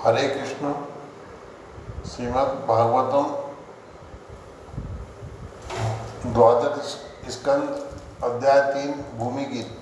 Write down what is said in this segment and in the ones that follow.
हरे कृष्ण। श्रीमद् भागवतम द्वादश स्कंद अध्याय 3 भूमि गीत।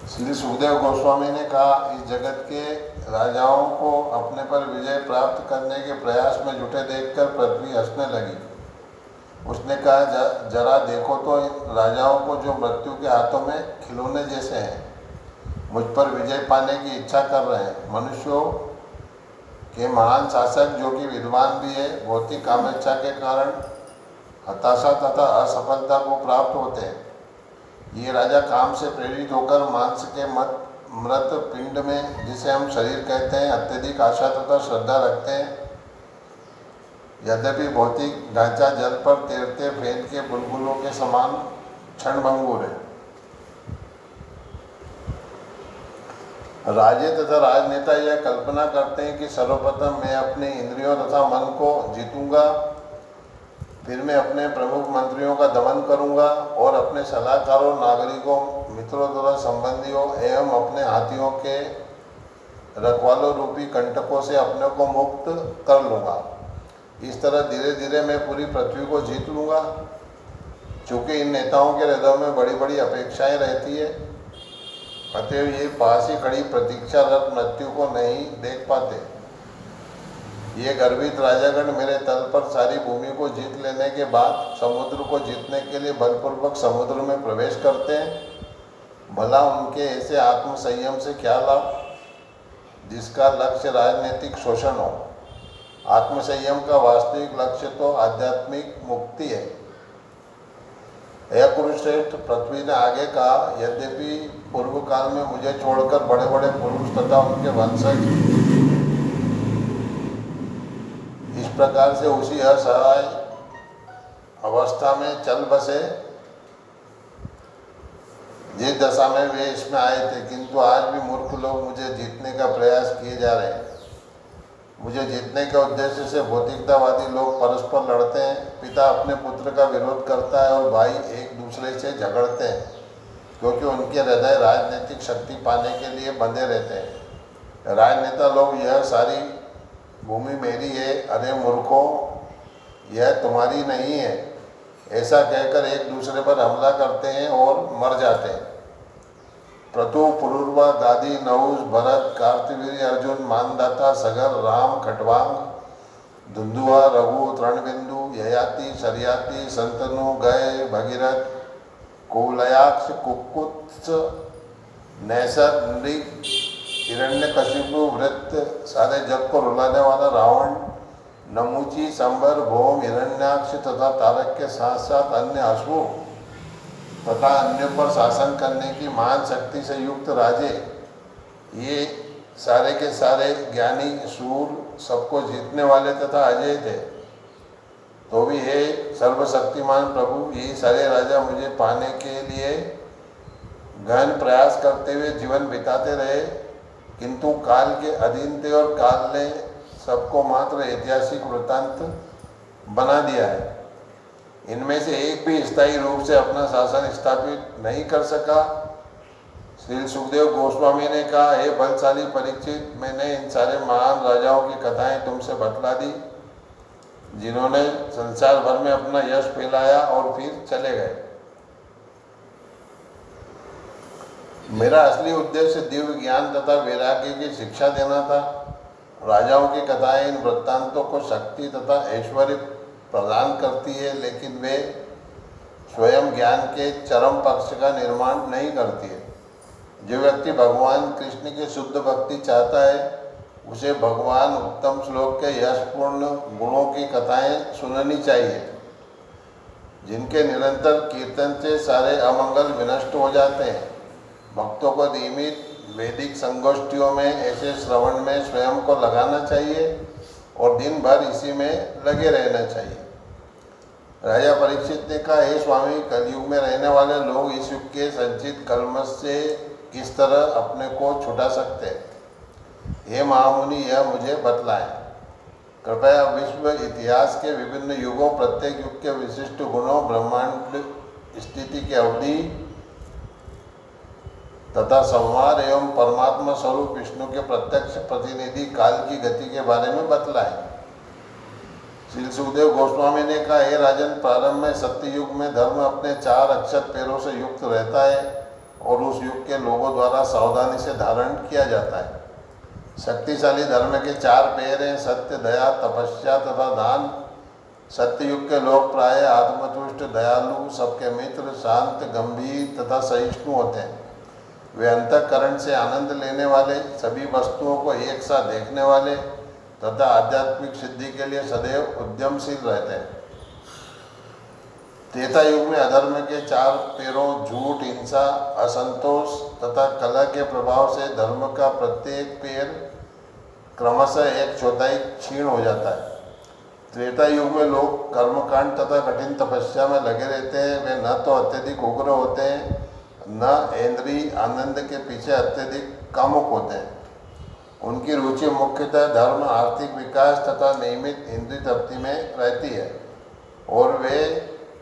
श्री सुखदेव गोस्वामी ने कहा, इस जगत के राजाओं को अपने पर विजय प्राप्त करने के प्रयास में जुटे देखकर पृथ्वी हंसने लगी। उसने कहा, जरा देखो तो इन राजाओं को जो मृत्यु के हाथों में खिलौने जैसे हैं, मुझ पर विजय पाने की इच्छा कर रहे हैं। मनुष्यों के महान शासक जो कि विद्वान भी है, भौतिक कामेच्छा के कारण हताशा तथा असफलता को प्राप्त होते हैं। ये राजा काम से प्रेरित होकर मांस के मृत पिंड में, जिसे हम शरीर कहते हैं, अत्यधिक आशा तथा श्रद्धा रखते हैं। यद्यपि भौतिक ढांचा जल पर तैरते फेन के बुलबुलों के समान क्षणभंगुर है। राजे तथा राजनेता यह कल्पना करते हैं कि सर्वप्रथम मैं अपने इंद्रियों तथा मन को जीतूंगा, फिर मैं अपने प्रमुख मंत्रियों का दमन करूंगा और अपने सलाहकारों, नागरिकों, मित्रों तथा संबंधियों एवं अपने हाथियों के रखवालों रूपी कंटकों से अपने को मुक्त कर लूँगा। इस तरह धीरे धीरे मैं पूरी पृथ्वी को जीत लूँगा। चूँकि इन नेताओं के हृदयों में बड़ी बड़ी अपेक्षाएं रहती है, अतएव ये पास ही खड़ी प्रतीक्षारत मृत्यु को नहीं देख पाते। ये गर्वित राजागण मेरे तल पर सारी भूमि को जीत लेने के बाद समुद्र को जीतने के लिए बलपूर्वक समुद्र में प्रवेश करते हैं। भला उनके ऐसे आत्मसंयम से क्या लाभ, जिसका लक्ष्य राजनीतिक शोषण हो। आत्मसंयम का वास्तविक लक्ष्य तो आध्यात्मिक मुक्ति है। हे कुरुश्रेष्ठ, पृथ्वी ने आगे कहा, यद्यपि पूर्व काल में मुझे छोड़कर बड़े बड़े पुरुष तथा उनके वंशज इस प्रकार से उसी असहाय अवस्था में चल बसे जिस दशा में वे इसमें आए थे, किंतु आज भी मूर्ख लोग मुझे जीतने का प्रयास किए जा रहे हैं। मुझे जीतने के उद्देश्य से भौतिकतावादी लोग परस्पर लड़ते हैं। पिता अपने पुत्र का विरोध करता है और भाई एक दूसरे से झगड़ते हैं, क्योंकि उनके हृदय राजनीतिक शक्ति पाने के लिए बंधे रहते हैं। राजनेता लोग, यह सारी भूमि मेरी है, अरे मूर्खों, यह तुम्हारी नहीं है, ऐसा कहकर एक दूसरे पर हमला करते हैं और मर जाते हैं। प्रतु, पुरुर्वा, गादी, नहुष, भरत, कार्तवीर्य, अर्जुन, मानदाता, सगर, राम, खटवांग, धुंधुआ, रघु, तृणबिंदु, ययाति, शर्याति, संतनु, गय, भगीरथ, कुवलयाक्ष, कुक्कुत्स, नैसर, नृग, हिरण्यकशिपु, वृत्त, सारे जग को रुलाने वाला रावण, नमूची, संबर, भौम, हिरण्याक्ष तथा तारक के साथ साथ अन्य असुर तथा अन्यों पर शासन करने की महान शक्ति से युक्त राजे, ये सारे के सारे ज्ञानी, शूर, सबको जीतने वाले तथा अजय थे। तो भी हे सर्वशक्तिमान प्रभु, यही सारे राजा मुझे पाने के लिए गहन प्रयास करते हुए जीवन बिताते रहे, किंतु काल के अधीन थे और काल ने सबको मात्र ऐतिहासिक वृत्तांत बना दिया है। इनमें से एक भी स्थायी रूप से अपना शासन स्थापित नहीं कर सका। श्री सुखदेव गोस्वामी ने कहा, हे बलशाली परीक्षित, मैंने इन सारे महान राजाओं की कथाएं तुमसे बतला दी, जिन्होंने संसार भर में अपना यश फैलाया और फिर चले गए। मेरा असली उद्देश्य दिव्य ज्ञान तथा वैराग्य की शिक्षा देना था। राजाओं की कथाएं इन वृत्तांतों को शक्ति तथा ऐश्वर्य प्रदान करती है, लेकिन वे स्वयं ज्ञान के चरम पक्ष का निर्माण नहीं करती है। जो व्यक्ति भगवान कृष्ण की शुद्ध भक्ति चाहता है, उसे भगवान उत्तम श्लोक के यशपूर्ण गुणों की कथाएं सुननी चाहिए, जिनके निरंतर कीर्तन से सारे अमंगल विनष्ट हो जाते हैं। भक्तों को नियमित वैदिक संगोष्ठियों में ऐसे श्रवण में स्वयं को लगाना चाहिए और दिन भर इसी में लगे रहना चाहिए। राजा परीक्षित ने कहा, हे स्वामी, कलयुग में रहने वाले लोग इस युग के संचित कलमश से किस तरह अपने को छुटा सकते हैं? हे महामुनि, यह मुझे बतलाएं। कृपया विश्व इतिहास के विभिन्न युगों, प्रत्येक युग के विशिष्ट गुणों, ब्रह्मांड स्थिति की अवधि तथा संहार एवं परमात्मा स्वरूप विष्णु के प्रत्यक्ष प्रतिनिधि काल की गति के बारे में बतलाए। श्री सुखदेव गोस्वामी ने कहा, हे राजन, प्रारंभ में सत्य युग में धर्म अपने 4 अक्षत पैरों से युक्त रहता है और उस युग के लोगों द्वारा सावधानी से धारण किया जाता है। शक्तिशाली धर्म के 4 पैर हैं, सत्य, दया, तपस्या तथा दान। सत्य युग के लोग प्राय आत्मतुष्ट, दयालु, सबके मित्र, शांत, गंभीर तथा सहिष्णु होते हैं। वे अंतःकरण से आनंद लेने वाले, सभी वस्तुओं को एक साथ देखने वाले तथा आध्यात्मिक सिद्धि के लिए सदैव उद्यमशील रहते हैं। त्रेता युग में अधर्म के 4 पैरों झूठ, हिंसा, असंतोष तथा कलह के प्रभाव से धर्म का प्रत्येक पैर क्रमशः 1/4 क्षीण हो जाता है। त्रेता युग में लोग कर्मकांड तथा कठिन तपस्या में लगे रहते हैं। वे न तो अत्यधिक उग्र होते हैं, न इंद्रिय आनंद के पीछे अत्यधिक कामुक होते हैं। उनकी रुचि मुख्यतः धर्म, आर्थिक विकास तथा नियमित इंद्रिय तृप्ति में रहती है और वे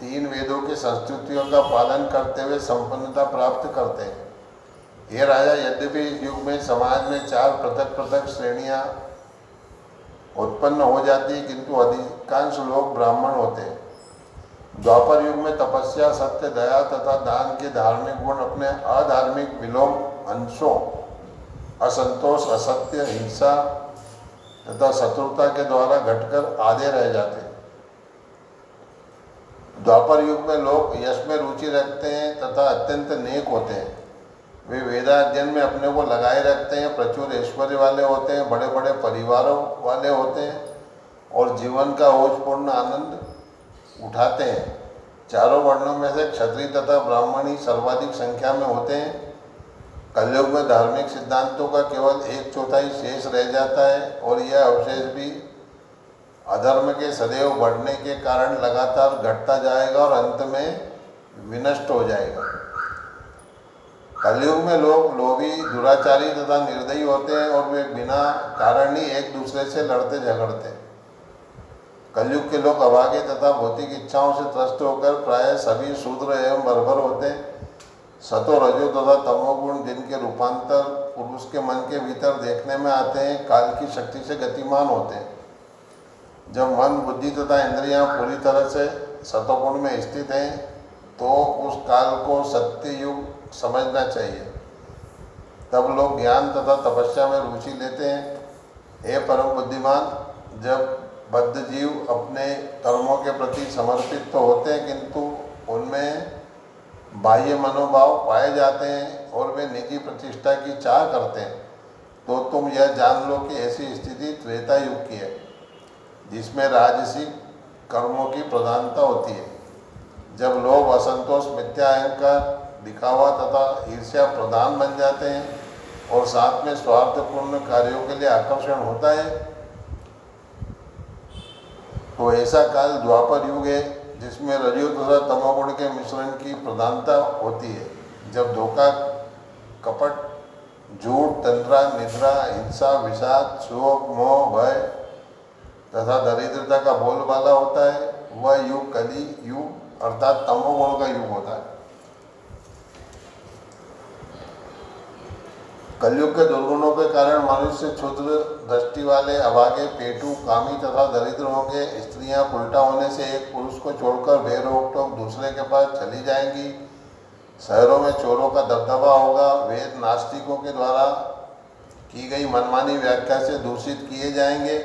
3 वेदों की संस्कृतियों का पालन करते हुए संपन्नता प्राप्त करते हैं। ये राजा, यद्यपि इस युग में समाज में 4 पृथक पृथक श्रेणियाँ उत्पन्न हो जाती, किंतु अधिकांश लोग ब्राह्मण होते हैं। द्वापर युग में तपस्या, सत्य, दया तथा दान के धार्मिक गुण अपने अधार्मिक विलोम अंशों, असंतोष, असत्य, हिंसा तथा शत्रुता के द्वारा घटकर आधे रह जाते हैं। द्वापर युग में लोग यश में रुचि रखते हैं तथा अत्यंत नेक होते हैं। वे वेदाध्ययन में अपने को लगाए रखते हैं, प्रचुर ऐश्वर्य वाले होते हैं, बड़े बड़े परिवारों वाले होते हैं और जीवन का ओजपूर्ण आनंद उठाते हैं। चारों वर्णों में से क्षत्रिय तथा ब्राह्मण ही सर्वाधिक संख्या में होते हैं। कलयुग में धार्मिक सिद्धांतों का केवल 1/4 शेष रह जाता है और यह अवशेष भी अधर्म के सदैव बढ़ने के कारण लगातार घटता जाएगा और अंत में विनष्ट हो जाएगा। कलयुग में लोग लोभी, दुराचारी तथा निर्दयी होते हैं और वे बिना कारण ही एक दूसरे से लड़ते झगड़ते हैं। कलयुग के लोग अभागे तथा भौतिक इच्छाओं से त्रस्त होकर प्रायः सभी शूद्र एवं बर्बर होते हैं। सतो, रजो तथा तमोगुण जिनके रूपांतर पुरुष के मन के भीतर देखने में आते हैं, काल की शक्ति से गतिमान होते हैं। जब मन, बुद्धि तथा इंद्रियां पूरी तरह से सतोगुण में स्थित हैं तो उस काल को सत्य युग समझना चाहिए। तब लोग ज्ञान तथा तपस्या में रुचि लेते हैं। हे परम बुद्धिमान, जब बद्ध जीव अपने कर्मों के प्रति समर्पित तो होते हैं किंतु उनमें बाह्य मनोभाव पाए जाते हैं और वे निजी प्रतिष्ठा की चाह करते हैं, तो तुम यह जान लो कि ऐसी स्थिति त्रेता युग की है, जिसमें राजसिक कर्मों की प्रधानता होती है। जब लोग असंतोष, मिथ्या अहंकार, दिखावा तथा ईर्ष्या प्रधान बन जाते हैं और साथ में स्वार्थपूर्ण कार्यों के लिए आकर्षण होता है, तो ऐसा काल द्वापर युग है, जिसमें रजो तथा तमोगुण के मिश्रण की प्रधानता होती है। जब धोखा, कपट, झूठ, तंद्रा, निद्रा, हिंसा, विषाद, शोक, मोह, भय तथा दरिद्रता का बोलबाला होता है, वह युग कली युग अर्थात तमोगुण का युग होता है। कलयुग के दुर्गुणों के कारण मनुष्य क्षुद्र दृष्टि वाले, अभागे, पेटू, कामी तथा दरिद्र होंगे। स्त्रियां उल्टा होने से एक पुरुष को छोड़कर बेरोक टोक दूसरे के पास चली जाएंगी। शहरों में चोरों का दबदबा होगा। वेद नास्तिकों के द्वारा की गई मनमानी व्याख्या से दूषित किए जाएंगे।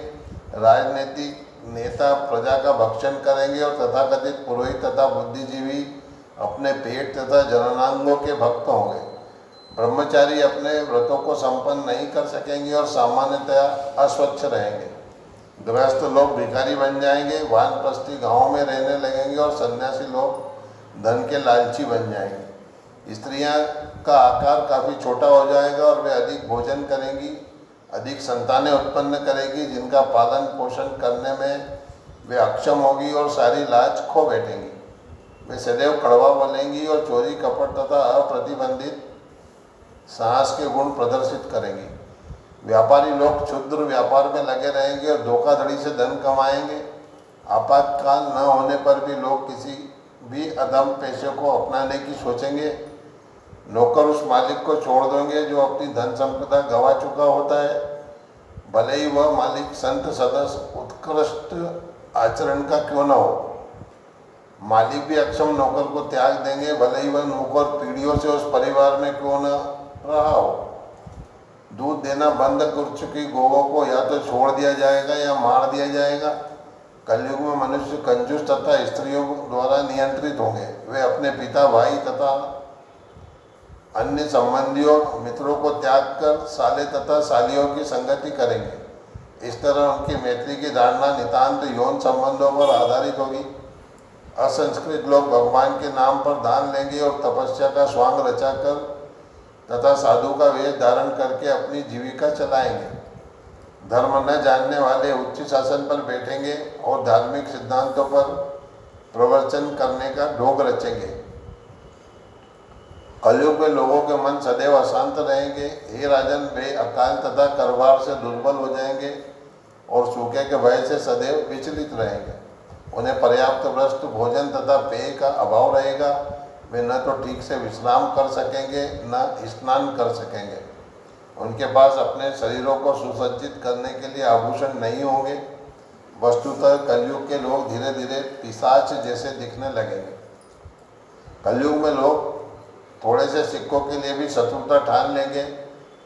राजनीतिक नेता प्रजा का भक्षण करेंगे और तथाकथित पुरोहित तथा बुद्धिजीवी अपने पेट तथा जननांगों के भक्त होंगे। ब्रह्मचारी अपने व्रतों को संपन्न नहीं कर सकेंगे और सामान्यतया अस्वच्छ रहेंगे। गृहस्थ लोग भिखारी बन जाएंगे, वानप्रस्थी गाँवों में रहने लगेंगे और सन्यासी लोग धन के लालची बन जाएंगे। स्त्रियां का आकार काफ़ी छोटा हो जाएगा और वे अधिक भोजन करेंगी, अधिक संतानें उत्पन्न करेगी, जिनका पालन पोषण करने में वे अक्षम होगी और सारी लाज खो बैठेंगी। वे सदैव कड़वा बोलेंगी और चोरी, कपट तथा अप्रतिबंधित साहस के गुण प्रदर्शित करेंगी। व्यापारी लोग क्षुद्र व्यापार में लगे रहेंगे और धोखाधड़ी से धन कमाएंगे। आपातकाल न होने पर भी लोग किसी भी अधम पेशे को अपनाने की सोचेंगे। नौकर उस मालिक को छोड़ देंगे जो अपनी धन संपदा गंवा चुका होता है, भले ही वह मालिक संत सदस्य उत्कृष्ट आचरण का क्यों न हो। मालिक भी अक्षम नौकर को त्याग देंगे, भले ही वह नौकर पीढ़ियों से उस परिवार में क्यों न रहा हो। दूध देना बंद कर चुकी गौओं को या तो छोड़ दिया जाएगा या मार दिया जाएगा। कलयुग में मनुष्य कंजूस तथा स्त्रियों द्वारा नियंत्रित होंगे। वे अपने पिता, भाई तथा अन्य संबंधियों मित्रों को त्याग कर साले तथा सालियों की संगति करेंगे। इस तरह उनकी मैत्री की धारणा नितांत यौन संबंधों पर आधारित होगी। असंस्कृत लोग भगवान के नाम पर दान लेंगे और तपस्या का स्वांग रचाकर तथा साधु का वेश धारण करके अपनी जीविका चलाएंगे। धर्म न जानने वाले उच्च शासन पर बैठेंगे और धार्मिक सिद्धांतों पर प्रवचन करने का ढोंग रचेंगे। कलयुग में लोगों के मन सदैव अशांत रहेंगे। हे राजन, वे अकाल तथा करवार से दुर्बल हो जाएंगे और सूखे के भय से सदैव विचलित रहेंगे। उन्हें पर्याप्त वस्त्र, भोजन तथा पेय का अभाव रहेगा। वे न तो ठीक से विश्राम कर सकेंगे न स्नान कर सकेंगे। उनके पास अपने शरीरों को सुसज्जित करने के लिए आभूषण नहीं होंगे। वस्तुतः कलयुग के लोग धीरे धीरे पिशाच जैसे दिखने लगेंगे। कलयुग में लोग थोड़े से सिक्कों के लिए भी शत्रुता ठान लेंगे।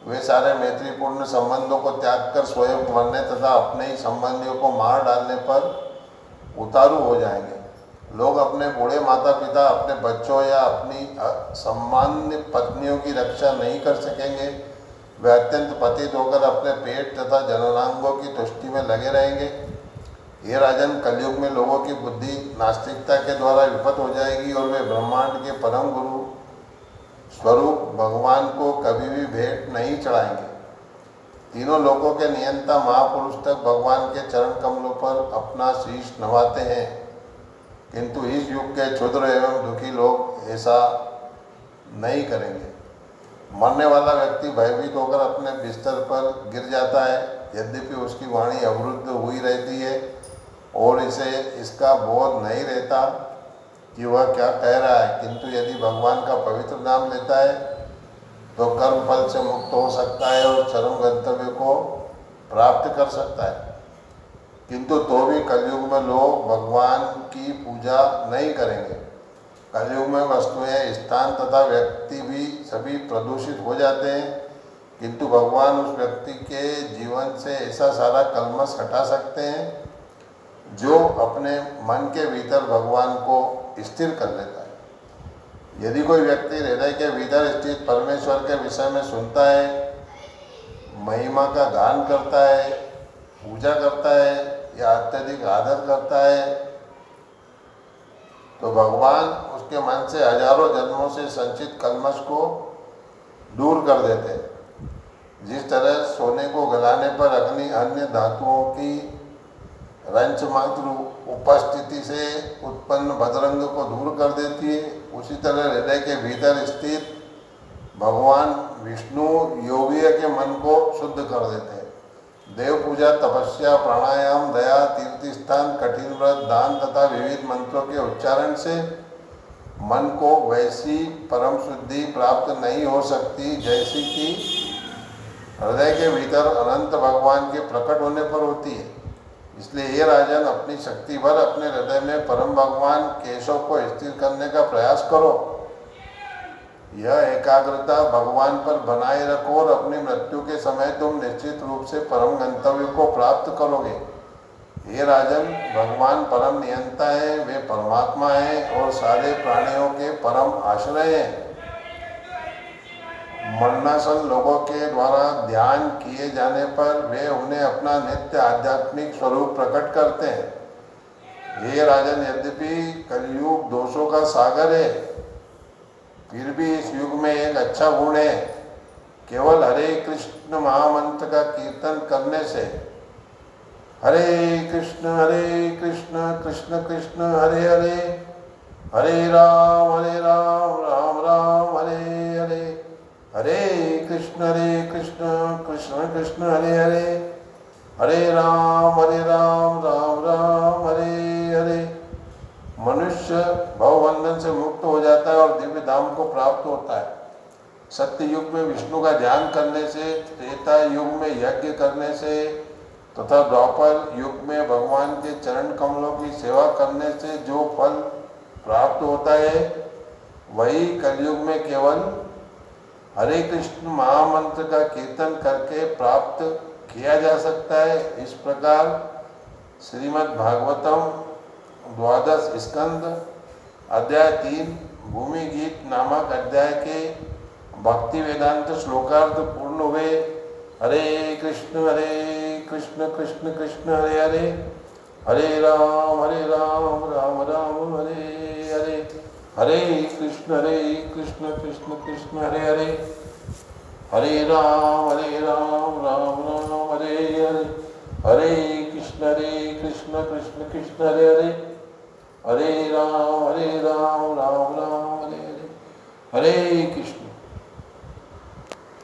वे सारे मैत्रीपूर्ण संबंधों को त्याग कर स्वयं मरने तथा अपने ही संबंधियों को मार डालने पर उतारू हो जाएंगे। लोग अपने बूढ़े माता पिता, अपने बच्चों या अपनी सम्मान्य पत्नियों की रक्षा नहीं कर सकेंगे। वे अत्यंत पतित होकर अपने पेट तथा जननांगों की तुष्टि में लगे रहेंगे। ये राजन, कलयुग में लोगों की बुद्धि नास्तिकता के द्वारा विफत हो जाएगी और वे ब्रह्मांड के परम गुरु स्वरूप भगवान को कभी भी भेंट नहीं चढ़ाएंगे। तीनों लोकों के नियंता महापुरुष तक भगवान के चरण कमलों पर अपना शीश नवाते हैं, किंतु इस युग के क्षुद्र एवं दुखी लोग ऐसा नहीं करेंगे। मरने वाला व्यक्ति भयभीत होकर अपने बिस्तर पर गिर जाता है। यद्यपि उसकी वाणी अवरुद्ध हुई रहती है और इसे इसका बोध नहीं रहता कि वह क्या कह रहा है, किंतु यदि भगवान का पवित्र नाम लेता है तो कर्म फल से मुक्त हो सकता है और चरम गंतव्य को प्राप्त कर सकता है। किंतु तो भी कलयुग में लोग भगवान की पूजा नहीं करेंगे। कलयुग में वस्तुएं, स्थान तथा व्यक्ति भी सभी प्रदूषित हो जाते हैं, किंतु भगवान उस व्यक्ति के जीवन से ऐसा सारा कलमश हटा सकते हैं जो अपने मन के भीतर भगवान को स्थिर कर लेता है। यदि कोई व्यक्ति हृदय के भीतर स्थित परमेश्वर के विषय में सुनता है, महिमा का गान करता है, पूजा करता है या अत्यधिक आदर करता है, तो भगवान उसके मन से हजारों जन्मों से संचित कलमश को दूर कर देते हैं। जिस तरह सोने को गलाने पर अग्नि अन्य धातुओं की रंच मात्र उपस्थिति से उत्पन्न बदरंग को दूर कर देती है, उसी तरह हृदय के भीतर स्थित भगवान विष्णु योगीय के मन को शुद्ध कर देते हैं। देव पूजा, तपस्या, प्राणायाम, दया, तीर्थ स्थान, कठिन व्रत, दान तथा विविध मंत्रों के उच्चारण से मन को वैसी परम शुद्धि प्राप्त नहीं हो सकती जैसी कि हृदय के भीतर अनंत भगवान के प्रकट होने पर होती है। इसलिए ये राजन, अपनी शक्ति भर अपने हृदय में परम भगवान केशव को स्थिर करने का प्रयास करो। यह एकाग्रता भगवान पर बनाए रखो और अपनी मृत्यु के समय तुम निश्चित रूप से परम गंतव्य को प्राप्त करोगे। ये राजन, भगवान परम नियंता है, वे परमात्मा हैं और सारे प्राणियों के परम आश्रय हैं। मरणासन लोगों के द्वारा ध्यान किए जाने पर वे उन्हें अपना नित्य आध्यात्मिक स्वरूप प्रकट करते हैं। ये राजन, यद्यपि कलयुग दोषों का सागर है, फिर भी इस युग में एक अच्छा गुण है। केवल हरे कृष्ण महामंत्र का कीर्तन करने से, हरे कृष्ण कृष्ण कृष्ण हरे हरे, हरे राम राम राम हरे हरे, हरे कृष्ण कृष्ण कृष्ण हरे हरे, हरे राम राम राम हरे हरे, मनुष्य भवबंधन से मुक्त हो जाता है और दिव्य धाम को प्राप्त होता है। सत्य युग में विष्णु का ध्यान करने से, त्रेता युग में यज्ञ करने से तथा द्वापर युग में भगवान के चरण कमलों की सेवा करने से जो फल प्राप्त होता है वही कलयुग में केवल हरे कृष्ण महामंत्र का कीर्तन करके प्राप्त किया जा सकता है। इस प्रकार श्रीमद् भागवतम द्वादश स्कंद अध्याय 3 भूमि गीत नामक अध्याय के भक्ति वेदांत श्लोकार्थ पूर्ण हुए। हरे कृष्ण कृष्ण कृष्ण हरे हरे, हरे राम राम राम हरे हरे, हरे कृष्ण कृष्ण कृष्ण हरे हरे, हरे राम राम राम हरे हरे, हरे कृष्ण कृष्ण कृष्ण हरे हरे, हरे राम राम राम हरे हरे, हरे